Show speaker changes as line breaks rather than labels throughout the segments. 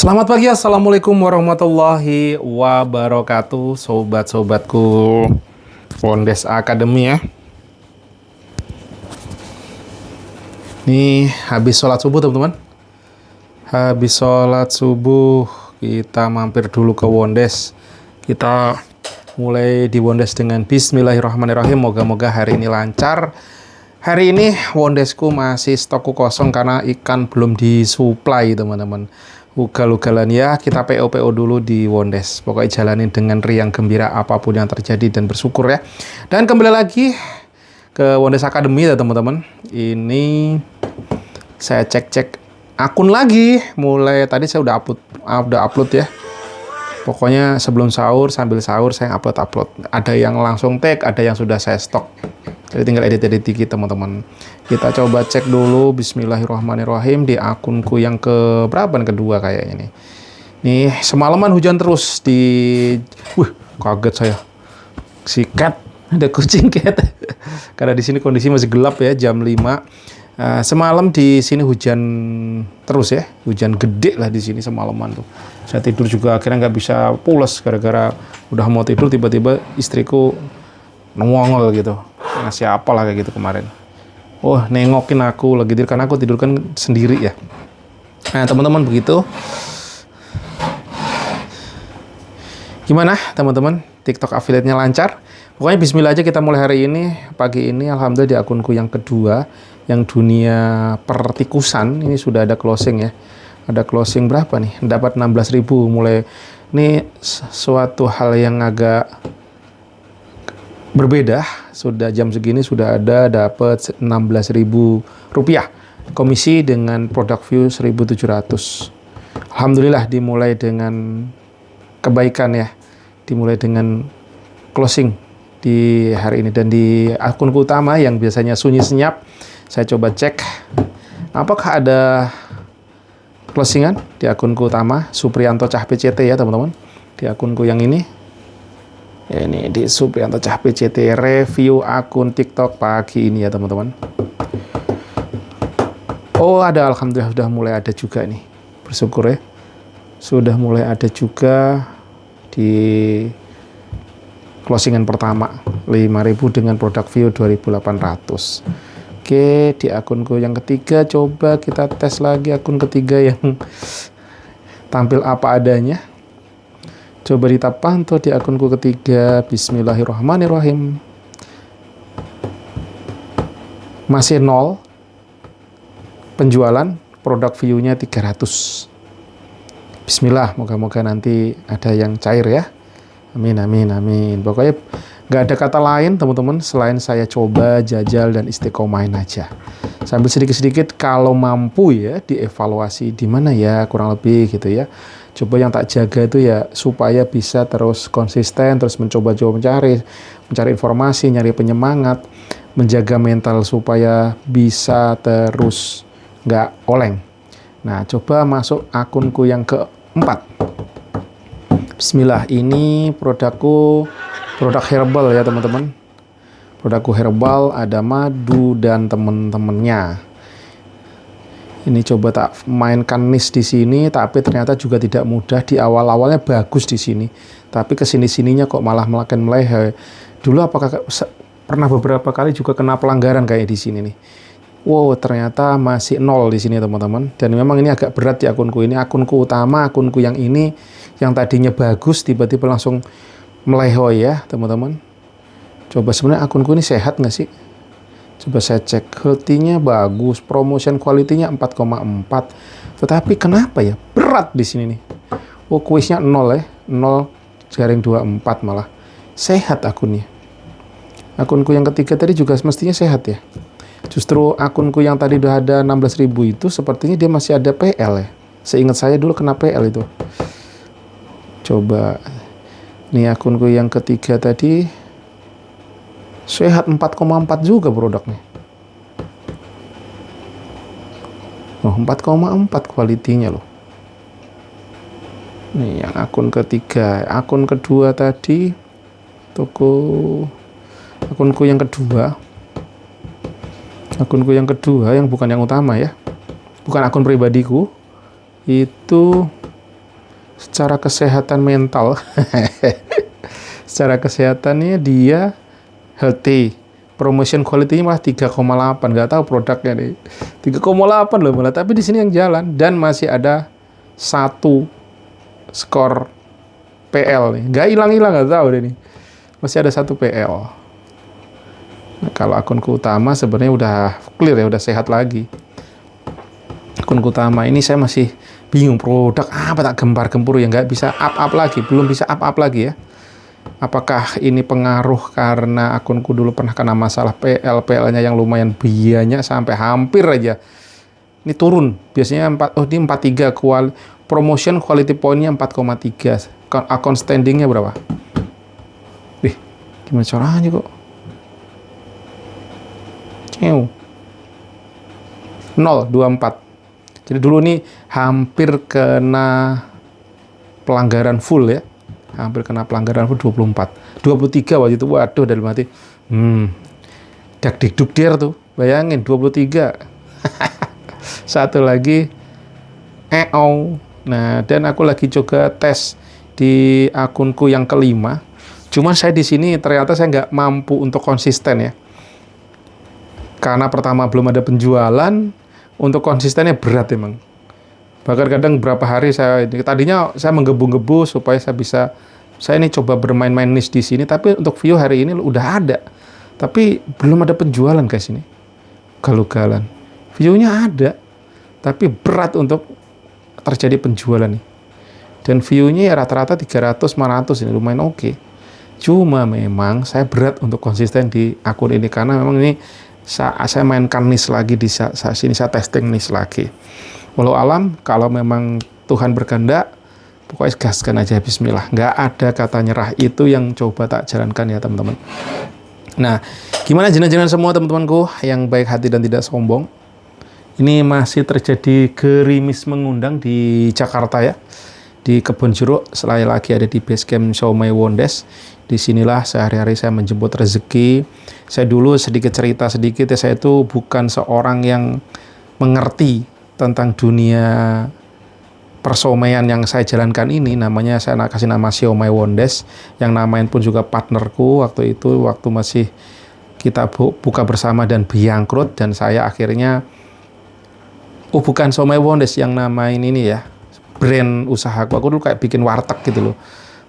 Selamat pagi, Assalamualaikum warahmatullahi wabarakatuh, sobat-sobatku Wondes Academy ya. Nih habis sholat subuh teman-teman. Habis sholat subuh kita mampir dulu ke Wondes. Kita mulai di Wondes dengan Bismillahirrahmanirrahim. Moga-moga hari ini lancar. Hari ini Wondesku masih stokku kosong karena ikan belum disuplai teman-teman. Ugal-ugalan ya, kita PO dulu di Wondes. Pokoknya jalanin dengan riang gembira apapun yang terjadi dan bersyukur ya. Dan kembali lagi ke Wondes Academy ya teman-teman. Ini saya cek-cek akun lagi. Mulai tadi saya udah upload ya. Pokoknya sebelum sahur, sambil sahur saya upload. Ada yang langsung tag, ada yang sudah saya stok. Jadi tinggal edit-edit dikit teman-teman. Kita coba cek dulu Bismillahirrahmanirrahim di akunku yang ke berapa nih, kedua kayaknya nih. Nih semalaman hujan terus di kaget saya. Si cat, ada kucing cat. Karena di sini kondisi masih gelap ya, jam 5. Semalam di sini hujan terus ya. Hujan gede lah di sini semalaman tuh. Saya tidur juga akhirnya nggak bisa pulas gara-gara udah mau tidur tiba-tiba istriku nongol gitu. Ngasih apa lah kayak gitu kemarin. Oh, nengokin aku lagi tidur karena aku tidur kan sendiri ya. Nah, teman-teman begitu. Gimana, teman-teman? TikTok affiliate-nya lancar? Pokoknya bismillah aja kita mulai hari ini. Pagi ini alhamdulillah di akunku yang kedua, yang dunia pertikusan, ini sudah ada closing ya. Ada closing berapa nih? Dapat 16.000 mulai. Ini suatu hal yang agak berbeda, sudah jam segini sudah ada dapat 16.000 rupiah komisi dengan produk view 1.700. Alhamdulillah dimulai dengan kebaikan ya, dimulai dengan closing di hari ini. Dan di akunku utama yang biasanya sunyi senyap, saya coba cek apakah ada closingan di akunku utama Supriyanto Cah PCT ya teman-teman. Di akunku yang ini ya, ini di Supriyanto Cah PCT review akun TikTok pagi ini ya teman-teman. Oh ada, alhamdulillah sudah mulai ada juga nih, bersyukur ya. Sudah mulai ada juga di closingan pertama 5.000 dengan produk view 2.800. Oke, di akunku yang ketiga coba kita tes lagi akun ketiga yang tampil apa adanya. Coba kita pantau di akunku ketiga. Bismillahirrahmanirrahim. Masih 0 penjualan, produk view-nya 300. Bismillah, moga-moga nanti ada yang cair ya. Amin, amin, amin. Pokoknya nggak ada kata lain teman-teman selain saya coba, jajal, dan istiqomahin aja. Sambil sedikit-sedikit kalau mampu ya dievaluasi di mana ya kurang lebih gitu ya. Coba yang tak jaga itu ya supaya bisa terus konsisten, terus mencoba-coba mencari informasi, nyari penyemangat, menjaga mental supaya bisa terus nggak oleng. Nah, coba masuk akunku yang keempat. Bismillah, ini produk herbal ya teman-teman. Produkku herbal, ada madu dan teman-temannya. Ini coba tak mainkan niche di sini, tapi ternyata juga tidak mudah. Di awal-awalnya bagus di sini, tapi kesini-sininya kok malah melakukan melehe. Dulu apakah pernah beberapa kali juga kena pelanggaran kayak di sini nih. Wow, ternyata masih 0 di sini teman-teman. Dan memang ini agak berat di akunku ini. Akunku utama, akunku yang ini, yang tadinya bagus, tiba-tiba langsung melehoy ya teman-teman. Coba sebenarnya akunku ini sehat nggak sih? Coba saya cek, healthy-nya bagus, promotion quality-nya 4,4. Tetapi kenapa ya berat di sini nih? Oh, kuisnya 0 ya, 0/24 malah. Sehat akunnya. Akunku yang ketiga tadi juga mestinya sehat ya. Justru akunku yang tadi udah ada 16.000 itu sepertinya dia masih ada PL ya. Seingat saya dulu kena PL itu. Coba nih akunku yang ketiga tadi sehat 4,4 juga produknya. Oh, 4,4 kualitinya loh. Nih yang akun ketiga. Akun kedua tadi akunku yang kedua. Akunku yang kedua yang bukan yang utama ya. Bukan akun pribadiku. Itu secara kesehatan mental. Secara kesehatannya dia healthy. Promotion quality-nya malah 3,8. Nggak tahu produknya nih. 3,8 loh malah. Tapi di sini yang jalan. Dan masih ada 1 skor PL nih. Nggak hilang-hilang, nggak tahu deh nih. Masih ada 1 PL. Nah, kalau akunku utama sebenarnya udah clear ya, udah sehat lagi. Akunku utama ini saya masih bingung produk apa tak gempar-gempur ya, nggak bisa up-up lagi. Belum bisa up-up lagi ya. Apakah ini pengaruh karena akunku dulu pernah kena masalah PL-PL-nya yang lumayan banyak sampai hampir aja ini turun. Biasanya ini 43 promotion quality point-nya 4,3. Account standing-nya berapa? Gimana caranya kok? 0,24. Jadi dulu ini hampir kena pelanggaran full ya. Hampir kena pelanggaran full 24. 23 waktu itu. Waduh, dalam hati. Dak dikduk der tuh. Bayangin 23. Satu lagi Nah, dan aku lagi juga tes di akunku yang kelima. Cuman saya di sini ternyata saya nggak mampu untuk konsisten ya. Karena pertama belum ada penjualan, untuk konsistennya berat emang. Bahkan kadang berapa hari tadinya saya menggebu-gebu supaya saya ini coba bermain-main niche di sini, tapi untuk view hari ini udah ada. Tapi belum ada penjualan guys ini. Galugalan. View-nya ada, tapi berat untuk terjadi penjualan nih. Dan view-nya ya rata-rata 300-400 ini lumayan oke. Cuma memang saya berat untuk konsisten di akun ini karena memang ini saya mainkan niche lagi di sini, saya testing niche lagi. Walau alam, kalau memang Tuhan berkehendak, pokoknya gaskan aja, bismillah. Nggak ada kata nyerah, itu yang coba tak jalankan ya teman-teman. Nah, gimana jenengan semua teman-temanku yang baik hati dan tidak sombong? Ini masih terjadi gerimis mengundang di Jakarta ya. Di Kebon Jeruk, selain lagi ada di Basecamp Siomay Wondes. Disinilah sehari-hari saya menjemput rezeki. Saya dulu sedikit cerita ya, saya itu bukan seorang yang mengerti tentang dunia persomaian yang saya jalankan ini. Namanya saya kasih nama Siomay Wondes, yang namain pun juga partnerku waktu itu, waktu masih kita buka bersama dan bangkrut, dan saya akhirnya bukan Siomay Wondes yang namain ini ya, brand usahaku. Aku dulu kayak bikin warteg gitu loh.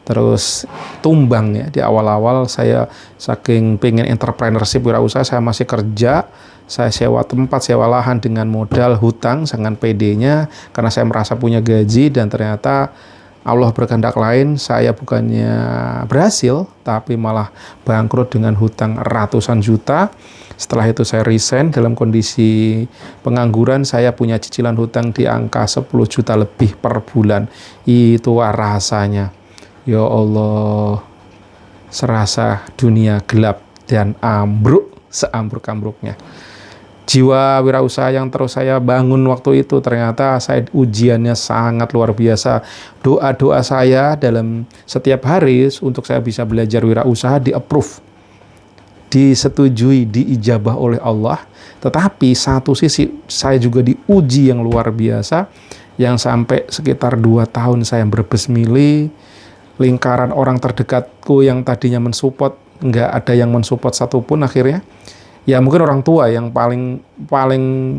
Terus tumbang ya, di awal-awal saya saking pengen entrepreneurship wirausaha, saya masih kerja, saya sewa tempat, sewa lahan dengan modal hutang, dengan PD-nya, karena saya merasa punya gaji, dan ternyata Allah berkehendak lain, saya bukannya berhasil, tapi malah bangkrut dengan hutang ratusan juta. Setelah itu saya resign dalam kondisi pengangguran, saya punya cicilan hutang di angka 10 juta lebih per bulan. Itu rasanya. Ya Allah, serasa dunia gelap dan ambruk seambruk-ambruknya. Jiwa wirausaha yang terus saya bangun waktu itu, ternyata ujiannya sangat luar biasa. Doa-doa saya dalam setiap hari untuk saya bisa belajar wirausaha di-approve, disetujui, diijabah oleh Allah. Tetapi satu sisi saya juga diuji yang luar biasa, yang sampai sekitar 2 tahun saya berbesmili. Lingkaran orang terdekatku yang tadinya mensupport, nggak ada yang mensupport satupun akhirnya. Ya mungkin orang tua yang paling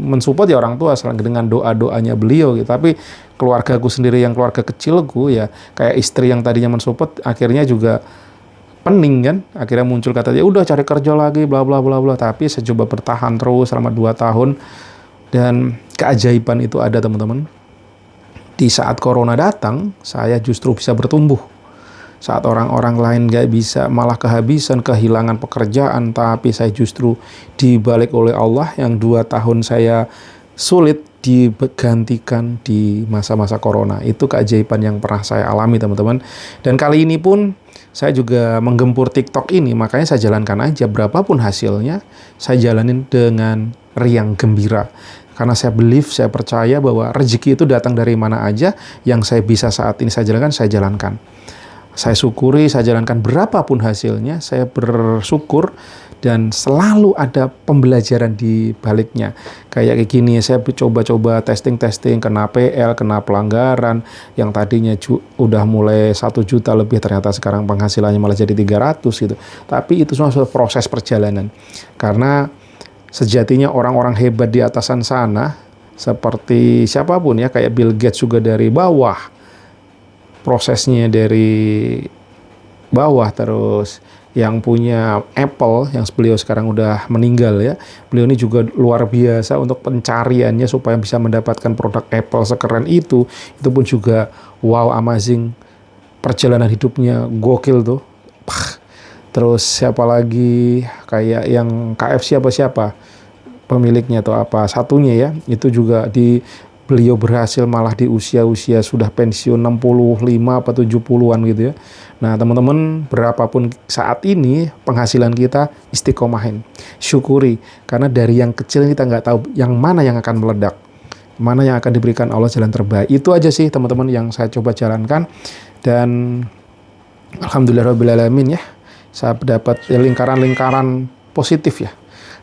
mensupport ya orang tua, selain dengan doa-doanya beliau gitu. Tapi keluargaku sendiri, yang keluarga kecilku ya, kayak istri yang tadinya mensupport, akhirnya juga pening kan. Akhirnya muncul kata, ya udah cari kerja lagi, bla bla bla bla. Tapi saya coba bertahan terus selama 2 tahun. Dan keajaiban itu ada teman-teman. Di saat corona datang, saya justru bisa bertumbuh. Saat orang-orang lain gak bisa, malah kehabisan, kehilangan pekerjaan, tapi saya justru dibalik oleh Allah yang 2 tahun saya sulit digantikan di masa-masa corona. Itu keajaiban yang pernah saya alami teman-teman. Dan kali ini pun saya juga menggempur TikTok ini, makanya saya jalankan aja, berapapun hasilnya saya jalanin dengan riang gembira. Karena saya believe, saya percaya bahwa rezeki itu datang dari mana aja. Yang saya bisa saat ini saya jalankan. Saya syukuri, saya jalankan berapapun hasilnya, saya bersyukur dan selalu ada pembelajaran di baliknya. Kayak gini, saya coba-coba testing, kena PL, kena pelanggaran, yang tadinya udah mulai 1 juta lebih, ternyata sekarang penghasilannya malah jadi 300 gitu. Tapi itu semua sudah proses perjalanan. Karena sejatinya orang-orang hebat di atasan sana, seperti siapapun ya, kayak Bill Gates juga dari bawah, prosesnya dari bawah. Terus yang punya Apple, yang beliau sekarang udah meninggal ya, beliau ini juga luar biasa untuk pencariannya supaya bisa mendapatkan produk Apple sekeren itu pun juga wow, amazing, perjalanan hidupnya gokil tuh. Terus siapa lagi, kayak yang KFC siapa pemiliknya atau apa satunya ya, itu juga beliau berhasil malah di usia sudah pensiun 65 apa 70-an gitu ya. Nah, teman-teman, berapapun saat ini penghasilan kita, istiqomahin, syukuri, karena dari yang kecil kita nggak tahu yang mana yang akan meledak, mana yang akan diberikan Allah jalan terbaik. Itu aja sih teman-teman yang saya coba jalankan, dan alhamdulillahirobbilalamin ya, saya dapat lingkaran-lingkaran positif ya.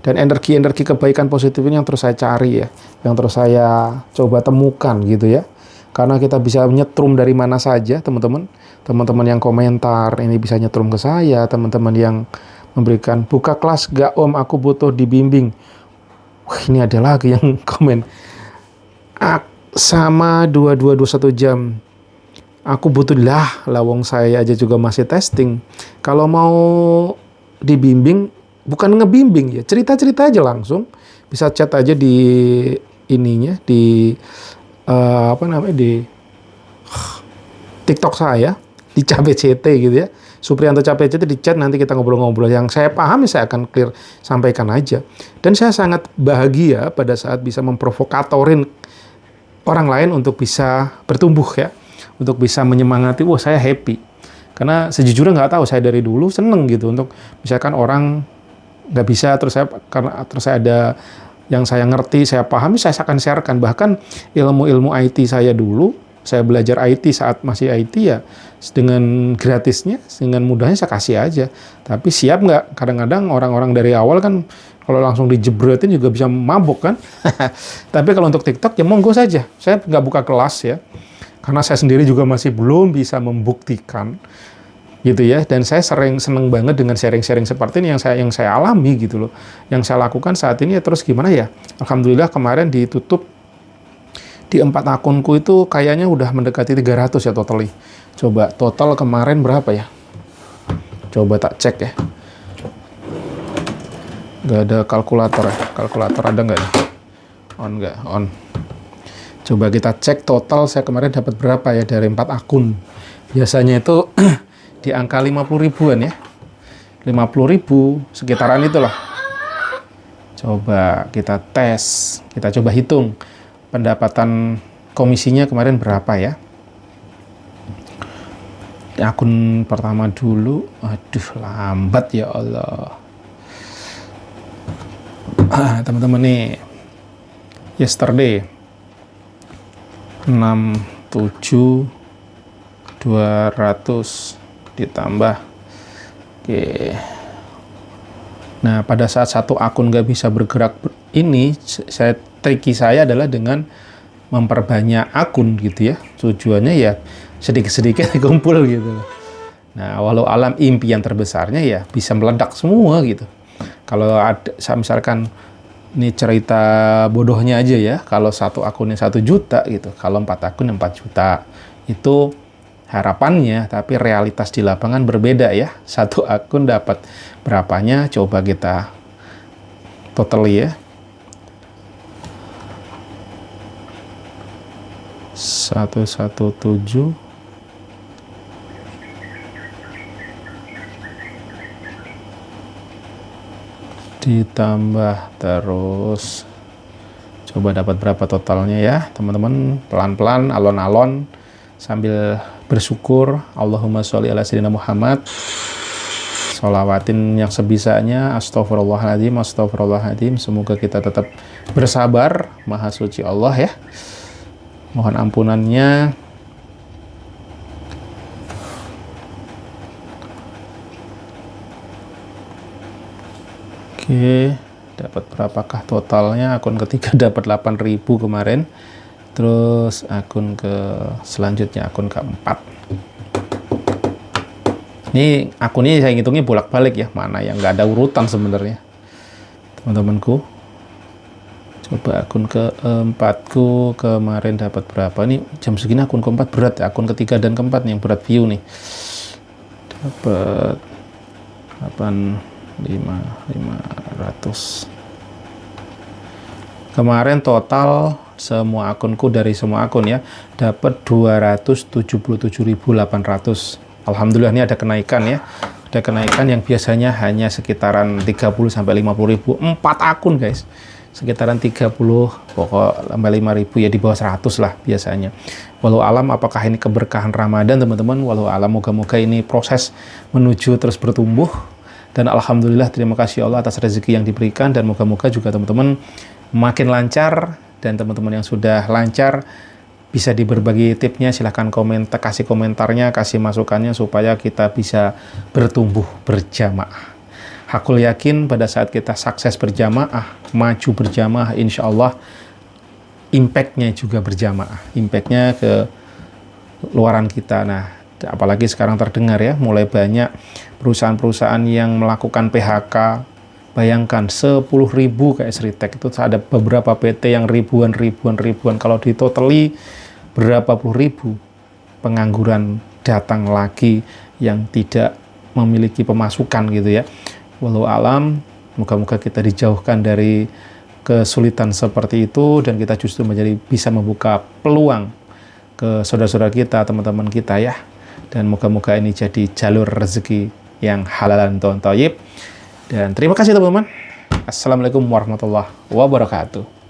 Dan energi-energi kebaikan positif ini yang terus saya cari ya, yang terus saya coba temukan gitu ya. Karena kita bisa nyetrum dari mana saja, teman-teman. Teman-teman yang komentar ini bisa nyetrum ke saya, teman-teman yang memberikan, buka kelas gak om, aku butuh dibimbing. Wah, ini ada lagi yang komen. Sama 2221 jam. Aku butuh lawong saya aja juga masih testing. Kalau mau dibimbing, bukan ngebimbing ya, cerita-cerita aja langsung, bisa chat aja di ininya, di di TikTok saya, di CapCT gitu ya, Supriyanto CapCT, di chat, nanti kita ngobrol-ngobrol. Yang saya paham saya akan clear sampaikan aja. Dan saya sangat bahagia pada saat bisa memprovokatorin orang lain untuk bisa bertumbuh ya, untuk bisa menyemangati. Wah, saya happy, karena sejujurnya nggak tahu, saya dari dulu seneng gitu untuk misalkan orang nggak bisa, terus saya ada yang saya ngerti, saya pahami, saya akan sharekan. Bahkan ilmu-ilmu IT saya dulu, saya belajar IT saat masih IT ya, dengan gratisnya, dengan mudahnya saya kasih aja. Tapi siap nggak? Kadang-kadang orang-orang dari awal kan kalau langsung dijebretin juga bisa mabuk kan. Tapi kalau untuk TikTok ya monggo saja, saya nggak buka kelas ya, karena saya sendiri juga masih belum bisa membuktikan gitu ya. Dan saya seneng banget dengan sharing-sharing seperti ini yang saya alami gitu loh, yang saya lakukan saat ini ya. Terus gimana ya, alhamdulillah kemarin ditutup di 4 akunku itu kayaknya udah mendekati 300 ya totally. Coba total kemarin berapa ya, coba tak cek ya. Nggak ada kalkulator ya, kalkulator ada nggak ya? On nggak? On. Coba kita cek total saya kemarin dapat berapa ya dari 4 akun. Biasanya itu di angka 50 ribuan ya, 50 ribu sekitaran itulah. Coba kita tes, kita coba hitung pendapatan komisinya kemarin berapa ya. Di akun pertama dulu, aduh lambat ya Allah. Teman-teman nih, yesterday 67 200 ditambah. Oke. Nah, pada saat satu akun nggak bisa bergerak ini, tricky saya adalah dengan memperbanyak akun gitu ya. Tujuannya ya sedikit-sedikit dikumpul gitu. Nah, walau alam impian terbesarnya ya bisa meledak semua gitu. Kalau ada, misalkan ini cerita bodohnya aja ya, kalau satu akunnya 1 juta gitu, kalau 4 akun 4 juta, itu harapannya, tapi realitas di lapangan berbeda ya. Satu akun dapat berapanya, coba kita totally ya. 117 ditambah terus, coba dapat berapa totalnya ya teman-teman. Pelan-pelan, alon-alon, sambil bersyukur. Allahumma sholli ala sayyidina Muhammad. Sholawatin yang sebisanya. Astagfirullahaladzim, astagfirullahaladzim. Semoga kita tetap bersabar. Maha suci Allah ya, mohon ampunannya. Oke, dapat berapakah totalnya? Akun ketiga dapat 8.000 kemarin. Terus akun ke selanjutnya akun keempat. Ini akunnya saya hitungnya bolak-balik ya, mana yang nggak ada urutan sebenarnya, teman-temanku. Coba akun keempatku kemarin dapat berapa? Ini jam segini akun keempat berat ya. Akun ketiga dan keempat nih yang berat view nih. Dapat 8.500. Kemarin total semua akunku dari semua akun ya dapat 277.800. Alhamdulillah ini ada kenaikan ya. Ada kenaikan yang biasanya hanya sekitaran 30 sampai 50.000. 4 akun guys. Sekitaran 30 pokok sampai 5.000 ya, di bawah 100 lah biasanya. Walau alam apakah ini keberkahan Ramadan teman-teman, walau alam, moga-moga ini proses menuju terus bertumbuh. Dan alhamdulillah terima kasih Allah atas rezeki yang diberikan, dan moga-moga juga teman-teman makin lancar, dan teman-teman yang sudah lancar bisa berbagi tipnya, silahkan kasih komentarnya, kasih masukannya supaya kita bisa bertumbuh berjamaah. Aku yakin pada saat kita sukses berjamaah, maju berjamaah, insya Allah impact-nya juga berjamaah, impact-nya ke luaran kita. Nah, apalagi sekarang terdengar ya, mulai banyak perusahaan-perusahaan yang melakukan PHK. Bayangkan 10.000 kayak Sritek itu ada beberapa PT yang ribuan. Kalau ditotali berapa puluh ribu pengangguran datang lagi yang tidak memiliki pemasukan gitu ya. Walau alam, moga-moga kita dijauhkan dari kesulitan seperti itu, dan kita justru bisa membuka peluang ke saudara-saudara kita, teman-teman kita ya. Dan moga-moga ini jadi jalur rezeki yang halal dan thayyib. Dan terima kasih teman-teman. Assalamualaikum warahmatullahi wabarakatuh.